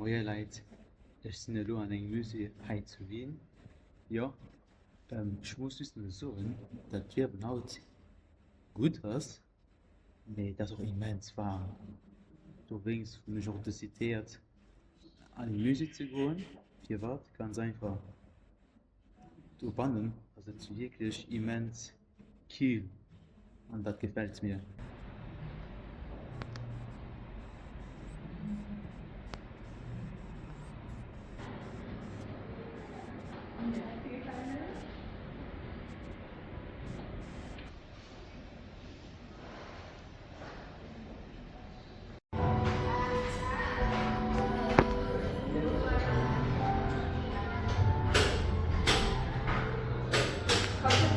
Moje Leid, ich sind lo an eng Muse heit zu Wien. Ja, ich muss wissen so, dat wir haut gut ass, méi das auch immens war. Du wings vu mich auch zitiert an die Musik zu goen, fir wat ganz einfach. Du bannen, also wirklich immens kiel und das gefällt mir.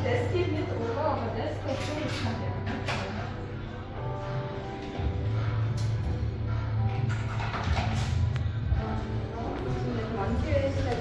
Das geht nicht over, aber das kostet ich kann ja. Manche ist halt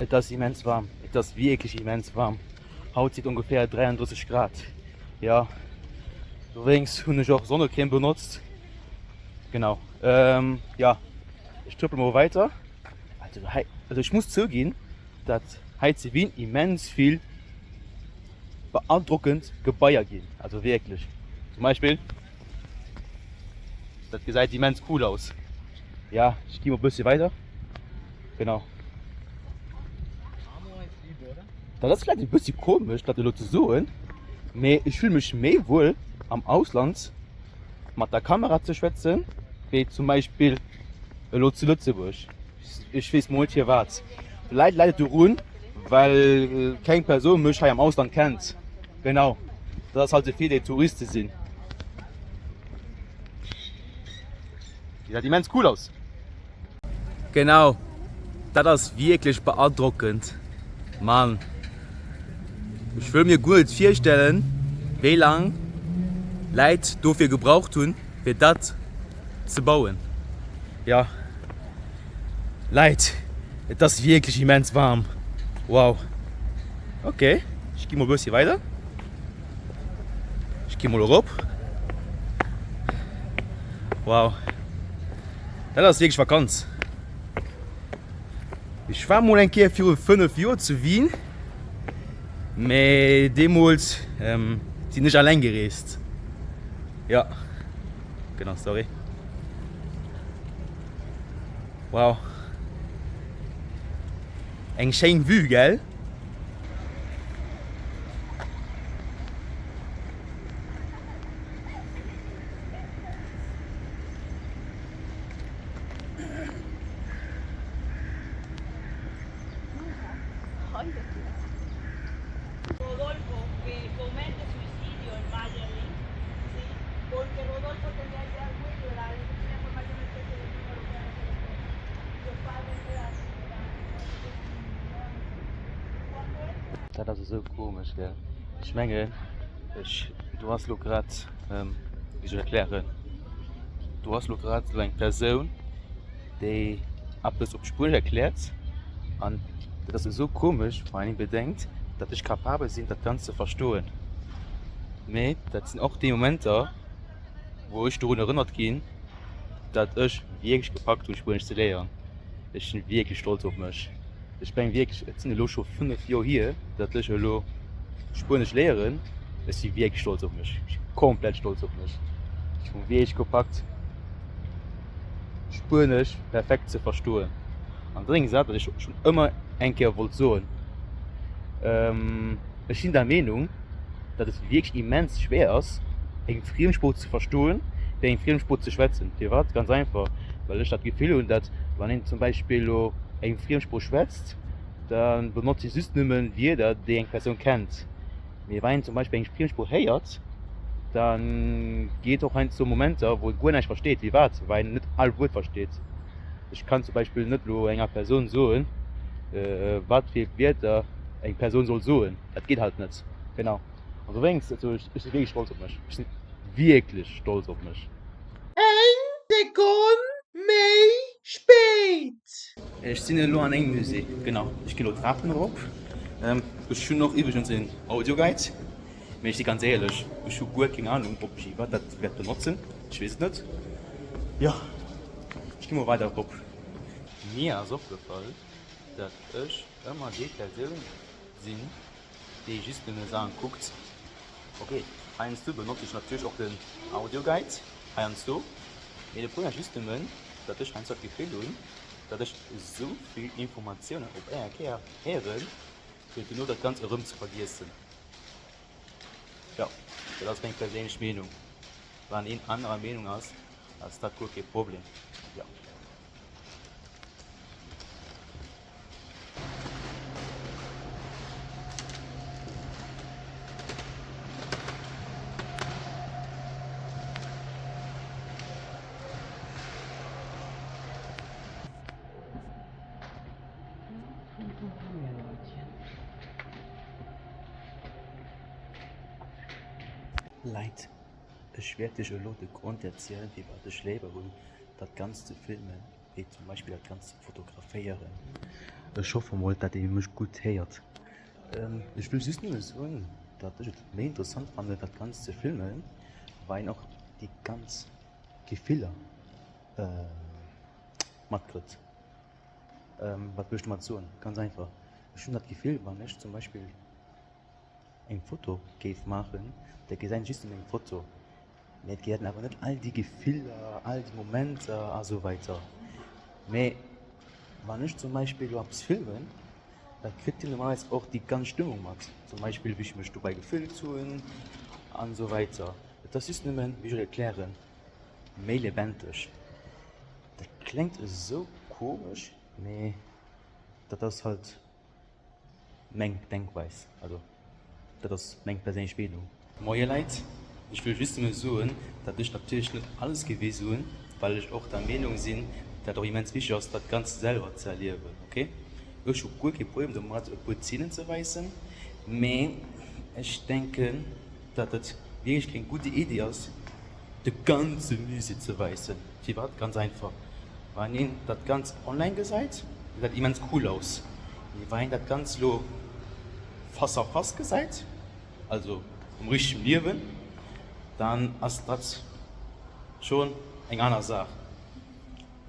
Das ist immens warm. Das ist wirklich immens warm. Haut sieht ungefähr 33 Grad. Ja, übrigens habe ich auch Sonnencreme benutzt. Genau. Ja, ich trippel mal weiter. Also ich muss zugeben, dass heute Wien immens viel beeindruckend Gebäude gehen. Also wirklich. Zum Beispiel, das sieht immens cool aus. Ja, ich gehe mal ein bisschen weiter. Genau. Das ist vielleicht ein bisschen komisch, das Leute so sagen, aber ich fühle mich mehr wohl am Ausland mit der Kamera zu schwätzen, wie zum Beispiel zu Lützeburg. Ich weiß mal hier was. Vielleicht leidet du ruhen, weil keine Person mich hier im Ausland kennt. Genau. Das ist halt so viele Touristen sind. Die sieht immens cool aus. Genau. Das ist wirklich beeindruckend. Mann. Ich will mir gut vorstellen, wie lange Leute dafür gebraucht haben, für das zu bauen. Ja. Leute, das ist wirklich immens warm. Wow. Okay, ich gehe mal ein bisschen weiter. Ich gehe mal hoch. Wow. Das ist wirklich Vakanz. Ich war mal ein Kehr für 5 Jahre zu Wien. Aber damals sind nicht allein gereist. Ja, genau, sorry. Wow. Ein schöne Vue, gell? Rodolfo, que comete suicidio en Valladolid, sí, porque Rodolfo tenía ya el cuello, la información que se los padres eran. Das ist so komisch, gell? Ich meine, du hast gerade, wie soll ich erklären, du hast gerade so eine Person, die etwas auf Spur erklärt. Und das ist so komisch, wenn man bedenkt, dass ich kapabel bin, das Ganze zu verstehen. Aber das sind auch die Momente, wo ich daran erinnert bin, dass ich wirklich gepackt habe, Spanisch zu lernen. Ich bin wirklich stolz auf mich. Ich bin wirklich, jetzt sind schon 5 Jahre hier, dass ich Spanisch lernen. Ich bin wirklich stolz auf mich. Ich bin komplett stolz auf mich. Ich bin wirklich gepackt. Spanisch perfekt zu verstehen. Und deswegen gesagt, dass ich schon immer ein Kehr wollte so. Ich bin der Meinung, dass es wirklich immens schwer ist, einen Fremdsprache zu verstehen, der einen Fremdsprache zu schwätzen. Die war ganz einfach, weil ich das Gefühl habe, dass wenn ich zum Beispiel einen Fremdsprache schwätzt, dann benutze ich sonst nicht mehr Wörter, die eine Person kennt. Wenn ich zum Beispiel einen Fremdsprache hört, dann geht auch ein so Momente, wo ich gar nicht versteht, wie was, weil nicht alle Wörter versteht. Ich kann zum Beispiel nicht nur einer Person sagen, was für Wörter eine Person soll sagen. Das geht halt nicht. Genau. Und du denkst, also ich bin wirklich stolz auf mich. Ich bin wirklich stolz auf mich. Sekunde mehr spät. Ich bin nur an einem Musik. Genau. Ich gehe Treppen rauf. Ich habe noch übrigens einen Audioguide. Wenn ich dir ganz ehrlich, ich habe gut keine Ahnung, ob ich das benutzen werde. Ich weiß es nicht. Ja, ich gehe mal weiter rauf. Mir ist aufgefallen, dass ich immer die Personen sind, die just in den Sachen guckt. Okay, eins du benutze ich natürlich auch den Audioguide. Eins du. Aber der Punkt ist immer, dass ich einfach das Gefühl habe, dass ich so viel Informationen auf einer höre, für nur das ganze Rum zu vergessen. Ja, das ist meine persönliche Meinung. Wenn eine andere Meinung hast, ist das kein Problem. Ja. Leid, ich werde dir schon den Grund erzählen, wie wir das leben und das Ganze zu filmen, wie zum Beispiel das Ganze zu fotografieren. Ich hoffe mal, dass ihr mich gut hört. Ich will sonst nur sagen, dass ich es mehr interessant fand, das Ganze zu filmen, weil auch die ganzen Gefühle mitkriegt. Was willst du mal sagen? Ganz einfach. Ich habe das Gefühl, wenn ich zum Beispiel ein Foto machen, der geht just in ein Foto. Nicht geht aber nicht all die Gefühle, all die Momente und so weiter. Aber wenn ich zum Beispiel etwas filmen, dann kriegt ihr normalerweise auch die ganze Stimmung mit. Zum Beispiel, wie ich mich dabei gefühlt habe und so weiter. Das ist nicht mehr, wie ich erklären, mehr lebendig. Das klingt so komisch, aber das ist halt meine Denkweise. Also, das ist meine persönliche Meinung. Moin Leute, ich will just mal sagen, dass ich natürlich nicht alles gewesen bin, weil ich auch der Meinung bin, dass auch immens wichtig ist, das Ganze selber zu erleben. Okay? Ich habe gut geprobt, um mal ein paar Szenen zu weisen, aber ich denke, dass es wirklich keine gute Idee ist, die ganze Musik zu weisen. Die war ganz einfach. Wenn ihr das Ganze online gesagt, sieht das immens cool aus. Wenn das Ganze fast gesagt, also im richtigen Leben, dann ist das schon eine andere Sache.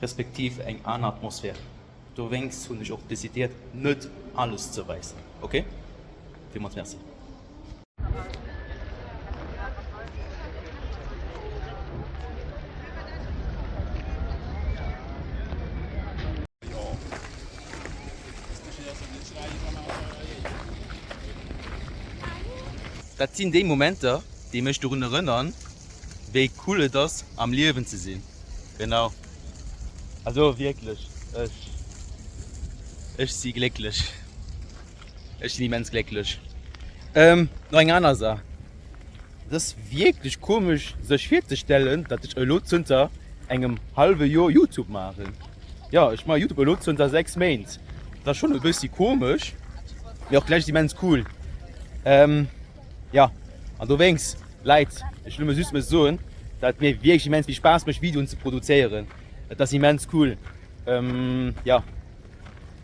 Respektive eine andere Atmosphäre. Du denkst und ich auch dezidiert nicht alles zu weisen. Okay? Vielmals merci. Das sind die Momente, die mich daran erinnern, wie cool es ist, am Leben zu sein. Genau. Also wirklich. Ich bin glücklich. Ich bin immens glücklich. Noch eine andere Sache. Das ist wirklich komisch, sich vorzustellen, dass ich unter einem halben Jahr YouTube mache. Ja, ich mache YouTube unter 6 Monaten. Das ist schon ein bisschen komisch. Ja, auch gleich immens cool. Ja, und du denkst, Leute, ich will mir süß mal sagen, dass mir wirklich immens viel Spaß macht, Videos zu produzieren. Das ist immens cool. Ja.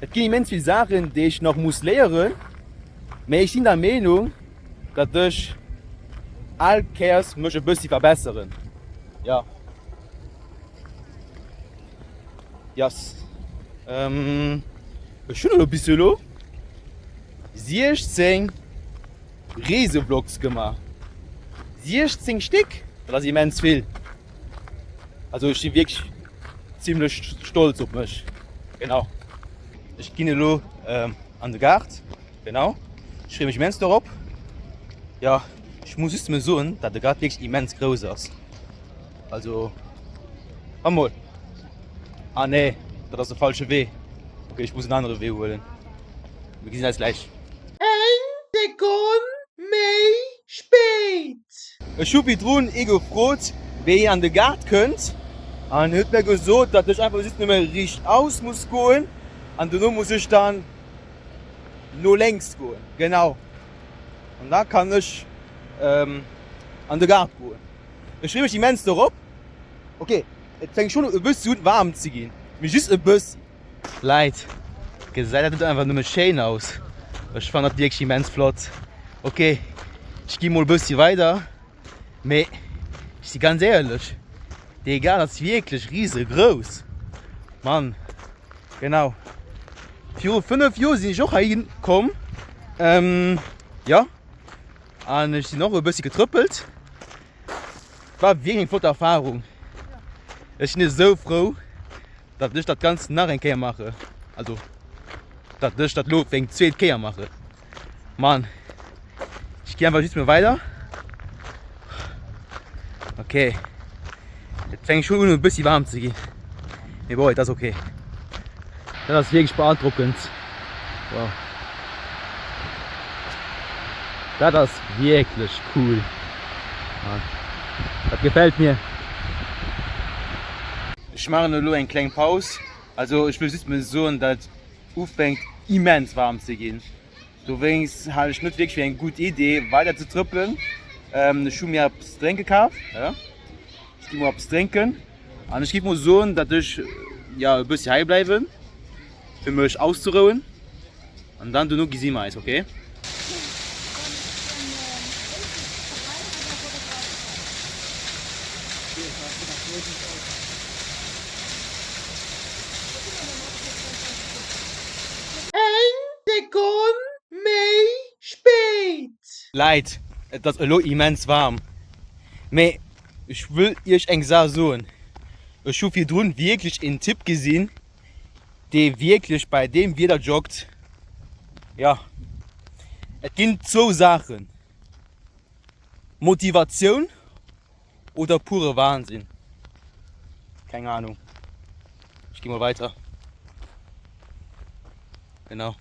Es gibt immens viele Sachen, die ich noch lernen muss, aber ich bin der Meinung, dass ich all Kers mich ein bisschen verbessern. Ja. Yes. Ich bin noch ein bisschen lo. 16 Reisevlogs gemacht. 16 Stück, das ist immens viel. Also ich bin wirklich ziemlich stolz auf mich. Genau. Ich gehe nur an den Garten. Genau. Ich schreibe mich immens darauf. Ja, ich muss es mir sagen, dass der Garten wirklich immens groß ist. Also, einmal. Ah nee, das ist der falsche Weg. Okay, ich muss einen anderen Weg holen. Wir gehen jetzt gleich. 1 Sekunde mehr spät. Ich habe mich drum gefragt, wer ihr an den Garten könnt. Und er hat mir gesagt, dass ich einfach nicht mehr richtig aus muss gehen. Und dann muss ich dann nur längs gehen. Genau. Und da kann ich an den Garten gehen. Ich schreibe mich immens darauf. Okay, es fängt schon ein bisschen warm zu gehen. Mir ist ein bisschen. Leid. Gesagt, das sieht einfach nur schön aus. Ich fand das wirklich immens flott. Okay, ich gehe mal ein bisschen weiter. Aber ich bin ganz ehrlich, der Garten ist wirklich riesengroß. Mann, genau. 5 Jahre sind ich auch hingekommen. Ja. Und ich bin noch ein bisschen getrüppelt. War wirklich eine flotte Erfahrung. Ich bin so froh, dass ich das Ganze nachher mache. Also, dass ich das Lob wegen 2 Kehr mache. Mann, ich gehe einfach nicht mehr weiter. Okay. Jetzt fängt schon ein bisschen warm zu gehen. Nee, boy, das ist okay. Das ist wirklich beeindruckend. Wow. Das ist wirklich cool. Ja. Das gefällt mir. Ich mache nur eine kleine Pause. Also ich will jetzt mal sagen, dass es anfängt immens warm zu gehen. Deswegen habe ich nicht wirklich eine gute Idee, weiter zu trippeln. Ich habe mir etwas trinken gekauft. Ja. Ich gehe mir etwas trinken. Und ich gebe mir so, dass ich ja, ein bisschen heim bleibe, für mich auszuruhen. Und dann du noch gesehen hast, okay? Sekunde mehr spät. Leid, das ist immens warm. Aber ich will euch eine Sache sagen. Ich habe hier drunten wirklich einen Tipp gesehen, der wirklich bei dem jeder joggt. Ja, es gibt 2 Sachen. Motivation oder pure Wahnsinn. Keine Ahnung. Ich gehe mal weiter. Genau.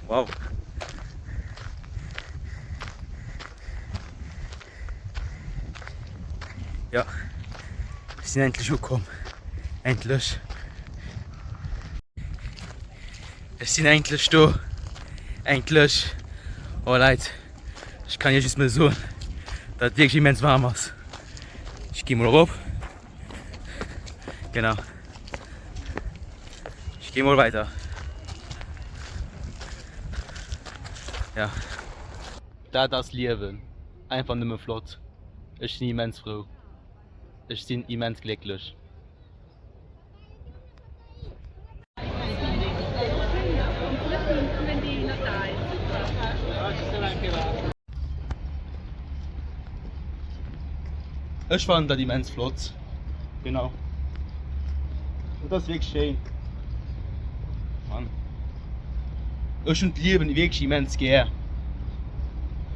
Wow. Ja, wir sind endlich gekommen. Endlich. Wir sind endlich da. Endlich. Oh Leute, ich kann jetzt nicht mehr so, dass es wirklich immens warm ist. Ich gehe mal rauf. Genau. Ich gehe mal weiter. Ja. Da das Leben. Einfach nicht mehr flott. Ich bin immens froh. Ich bin immens glücklich. Ich fand das immens flott. Genau. Und das ist wirklich schön. Mann. Ich und Leben wirklich immens gern.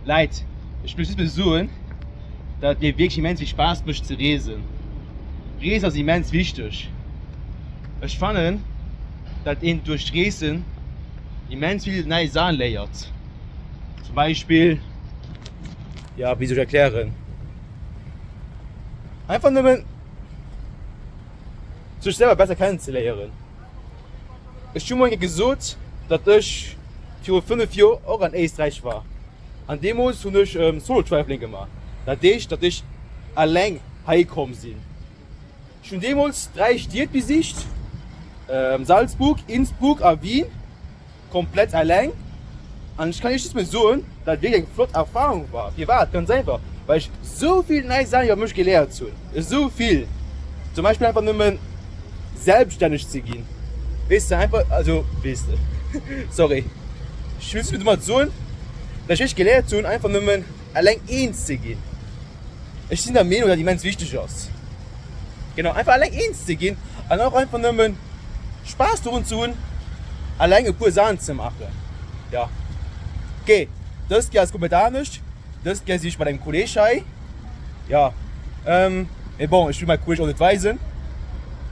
Leute, ich will nicht mehr sagen, dass mir wirklich immens viel Spaß macht zu reisen. Reisen ist immens wichtig. Ich fand, dass ihn durch Reisen immens viele neue Sachen lernt. Zum Beispiel, ja, wie soll ich erklären? Einfach nur, sich selber besser kennenzulernen. Ich habe mir gesagt, dass ich für 5 Jahre auch in Österreich war. An dem Moment habe ich Solo-Traveling gemacht. Dass ich allein heimgekommen bin. Ich habe damals 3 Städte besichtigt. Salzburg, Innsbruck und Wien. Komplett allein. Und ich kann nicht mehr sagen, dass es wirklich eine flotte Erfahrung war. Wie war es? Ganz einfach. Weil ich so viel neue Sachen über mich gelernt habe. So viel. Zum Beispiel einfach nur selbstständig zu gehen. weißt du, einfach, also, weißt du, sorry. Ich will es mit mal so, dass ich gelernt habe, einfach nur allein eins zu gehen. Ich bin der Meinung, dass die Mensch wichtig ist. Genau, einfach allein eins zu gehen und auch einfach nur Spaß daran zu tun, allein ein paar Sachen zu machen. Ja. Okay, das geht als Kommentar nicht. Das geht sich bei deinem Kollegen ein. Ja. Bon, ich will meinen Kollegen auch nicht weisen.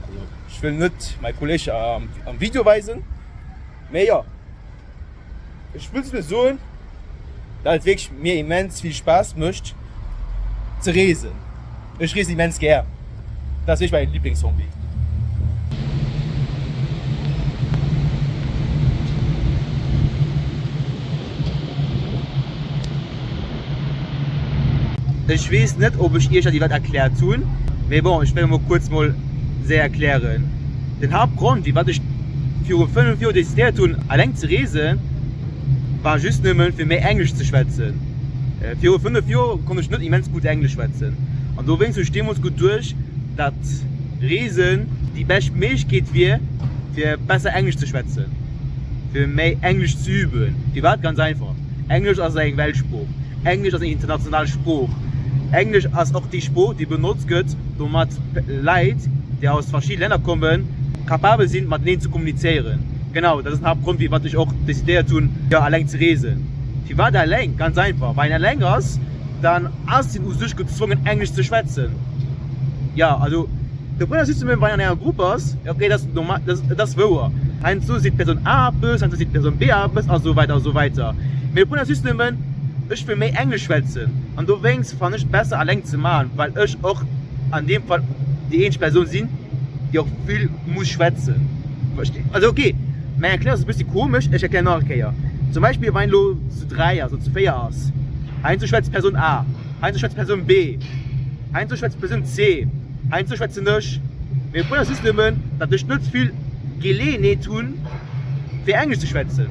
Also, ich will nicht meinen Kollegen am Video weisen. Aber ja. Ich will es mir so, dass es wirklich mir immens viel Spaß macht, zu reisen. Ich reise immens gern. Das ist mein Lieblingshobby. Ich weiß nicht, ob ich euch die Welt erklärt habe, aber bon, ich will mal kurz sehr erklären. Den Hauptgrund, wie ich für 5 Jahre dezidiert habe, allein zu reisen, war just nur für mehr Englisch zu schwätzen. Für 5 Jahre konnte ich nicht immens gut Englisch schwätzen. Und deswegen stehen wir uns gut durch, dass Reisen die beste Möglichkeit wäre, für besser Englisch zu schwätzen. Für mehr Englisch zu üben. Die Welt ganz einfach. Englisch als ein Weltspruch. Englisch als ein internationaler Spruch. Englisch als auch die Spruch, die benutzt wird, damit Leute, die aus verschiedenen Ländern kommen, kapabel sind, mit denen zu kommunizieren. Genau, das ist der Hauptgrund, wie ich auch dezidiert tun, ja, allein zu reisen. Die war da allein, ganz einfach. Wenn er allein ist, dann hast du dich gezwungen, Englisch zu schwätzen. Ja, also, der Bruder sieht, wenn er in einer Gruppe ist, okay, das will er. Ein so sieht Person A böse, ein so sieht Person B böse, und so weiter, und so weiter. Mit der Bruder sieht, ich will mehr Englisch schwätzen. Und deswegen fand ich besser allein zu machen, weil ich auch an dem Fall die einzige Person bin, die auch viel muss schwätzen. Also okay, meine Erklärung ist ein bisschen komisch, ich erkläre noch okay. Zum Beispiel, wenn du zu 3, also zu 4 hast. Ein zu schwätzt Person A, ein zu schwätzt Person B, ein zu schwätzt Person C, ein zu schwätzt nicht. Wir wollen das System, dass ich nicht viel Gelegenheit tun, für Englisch zu schwätzen.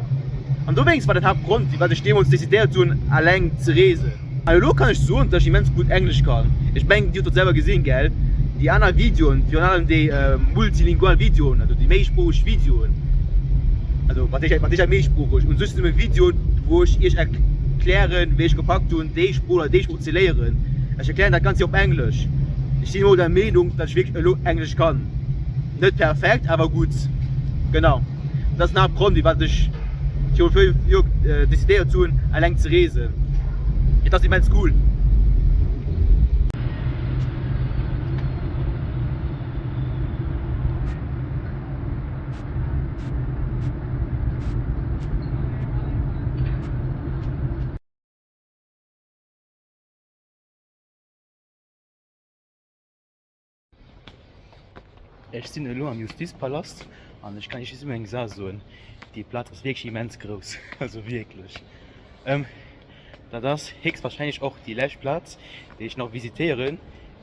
Und deswegen war der Hauptgrund, weil ich dem uns dezidiert tun, allein zu reisen. Also da kann ich so, dass ich immens gut Englisch kann. Ich bin die selber gesehen, gell? Die anderen Videos, vor allem die multilingualen Videos, also die mehrsprachigen Videos. Also, was ich mehrsprachig. Und sonst immer Videos, wo ich erkläre, wie ich gepackt habe, die Spruch oder die Spruch zu lehren. Ich erkläre das Ganze auf Englisch. Ich bin nur der Meinung, dass ich wirklich Englisch kann. Nicht perfekt, aber gut. Genau. Das ist der Hauptgrund, was ich dezidiert tun, allein zu reisen. Das ist immens cool. Ich bin hier am Justizpalast und ich kann nicht immer sagen, die Platz ist wirklich immens groß. Also wirklich. Das ist wahrscheinlich auch die letzte Platz, den ich noch visitieren,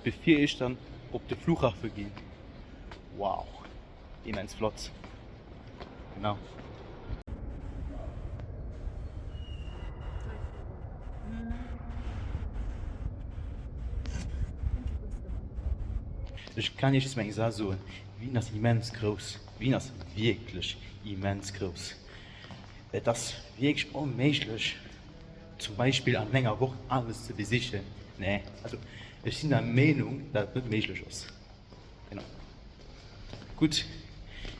bevor ich dann auf den Flughafen gehe. Wow, immens flott. Genau. Ich kann nicht mehr sagen, Wien ist immens groß. Wien ist wirklich immens groß. Das ist wirklich unmöglich, zum Beispiel an länger Woche alles zu besichtigen. Nee, also ich bin der Meinung, dass das nicht möglich ist. Genau. Gut,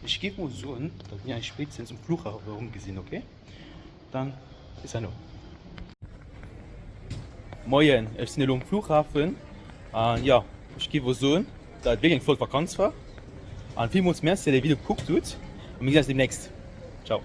ich gebe mal so an, dass wir spätestens zum Flughafen rumgesehen, okay? Dann bis dann. Moin, ich bin hier am Flughafen. Ja, ich gebe so an, dass es wirklich voll Vakanz war. Und vielen Dank, dass ihr das Video geguckt habt. Und wir sehen uns demnächst. Ciao.